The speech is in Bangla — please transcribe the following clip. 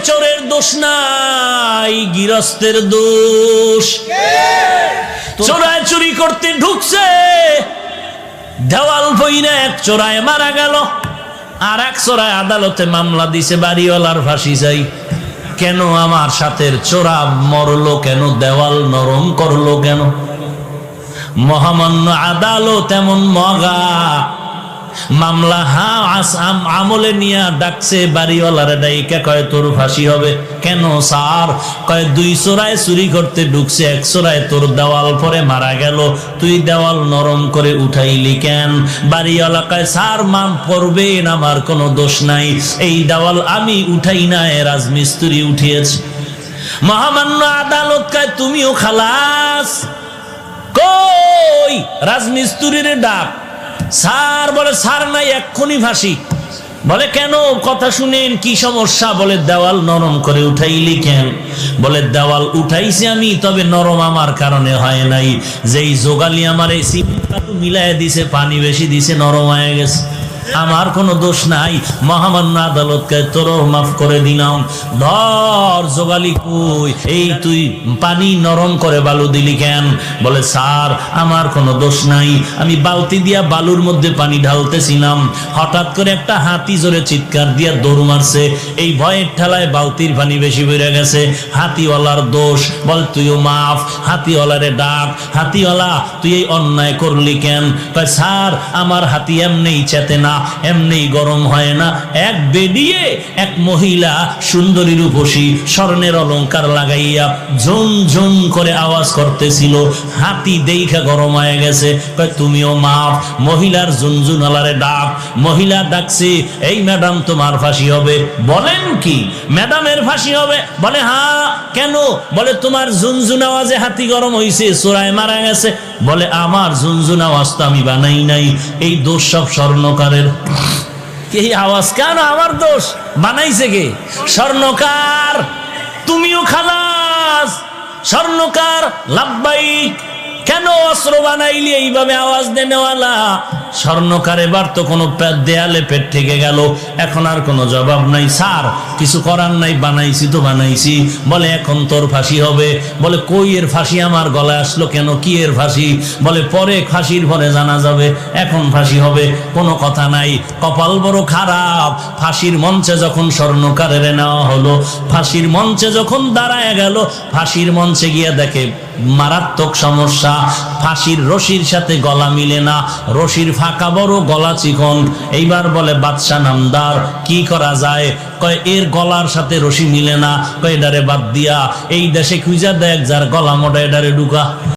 চোরের দোষ নাই, গৃহস্থের দোষ। চোরায় চুরি করতে ঢুকছে, দেওয়াল বইনা এক চোরায় মারা গেল, আর এক চোরায় আদালতে মামলা দিছে বাড়িওয়ালার ফাঁসি চাই। কেন আমার সাথে চোরা মরলো কেন, দেওয়াল নরম করলো কেন? মহামান্য আদালত এমন মগা, মামলা আমলে নিয়ে ডাকছে বাড়িওয়ালারে, ডাইকা কয় তোর ফাঁসি হবে। কেন স্যার? কয় দুই চোরায় চুরি করতে ঢুকছে, এক চোরায় তোর দেওয়াল পরে মারা গেল, তুই দেওয়াল নরম করে উঠাইলি কেন? বাড়িওয়ালা কয় স্যার মান পড়বেন, আমার কোনো দোষ নাই, এই দেওয়াল আমি উঠাই না, রাজমিস্ত্রি উঠিয়েছে। মহামান্য আদালত কয় তুমিও খালাস। কই রাজমিস্ত্রির ডাক। স্যার বলে স্যার নাই, এক্ষুনি ফাঁসি। বলে কেন? কথা শুনেন, কি সমস্যা? বলে দেওয়াল নরম করে উঠাইলি কেন? বলে দেওয়াল উঠাইছি আমি, তবে নরম আমার কারণে হয় নাই, যেই যোগালি আমার এই সিমেন্ট মিলাই দিছে, পানি বেশি দিছে, নরম হয়ে গেছে, আমার কোনো দোষ নাই। মহামান্য আদালতকে তোরও মাফ করে দিলাম। ধর যোগালি কই, এই তুই পানি নরম করে বালু দিলি কেন? বলে স্যার আমার কোনো দোষ নাই, আমি বালতি দিয়া বালুর মধ্যে পানি ঢালতেছিলাম, হঠাৎ করে একটা হাতি জোরে চিৎকার দিয়া দৌড় মারছে, এই ভয়ের ঠেলায় বালতির পানি বেশি বেড়ে গেছে, হাতিওয়ালার দোষ। বল তুইও মাফ। হাতিওয়ালারে ডাক, হাতিওয়ালা তুই এই অন্যায় করলি কেন? কয় স্যার আমার হাতি এমনিই চেতে না, এমনি গরম হয় না, এক বেডিয়ে এক মহিলা সুন্দরী রূপসী স্বর্ণের অলংকার লাগাইয়া ঝুম ঝুম করে আওয়াজ করতেছিল, হাতি দেইখা গরম হয়ে গেছে। তুমিও মাফ। মহিলার ঝুনঝুনালারে ডাক, মহিলা ডাকছে, এই ম্যাডাম তোমার ফাঁসি হবে। বলেন কি ম্যাডামের ফাঁসি হবে? বলে হ্যাঁ। কেন? বলে তোমার ঝুনঝুন আওয়াজে হাতি গরম হইছে, চোরায় মারা গেছে। বলে আমার ঝুনঝুন আওয়াজ তো আমি বানাই নাই, এই দোষ সব স্বর্ণকারের। এই আওয়াজ কেন আমার দোষ? বানাইছে কে? স্বর্ণকার। তুমিও খালাস। স্বর্ণকার লাব্বাইক। কেন অস্ত্র বানাইলি এইভাবে আওয়াজ দেনেওয়ালা? স্বর্ণকার এবার তো কোনো দেয়ালে পেট থেকে গেল, এখন আর কোনো জবাব নাই। স্যার কিছু করার নাই, বানাইছি তো বানাইছি। বলে এখন তোর ফাঁসি হবে। বলে কই এর ফাঁসি আমার গলায় আসলো কেন? কি এর ফাঁসি? বলে পরে ফাঁসির পরে জানা যাবে, এখন ফাঁসি হবে। কোনো কথা নাই। কপাল বড় খারাপ, ফাঁসির মঞ্চে যখন স্বর্ণকারের নেওয়া হলো, ফাঁসির মঞ্চে যখন দাঁড়ায় গেল, ফাঁসির মঞ্চে গিয়ে দেখে মারাত্মক সমস্যা, ফাঁসির রশির সাথে গলা মিলে না, রশির ফাঁকা বড়, গলা চিকন। এইবার বলে বাদশা নামদার কি করা যায়? কয় এর গলার সাথে রশি মিলে না, কয় এডারে বাদ দিয়া এই দেশে খুঁজা দেখ যার গলা মোটা, এডারে ঢুকা।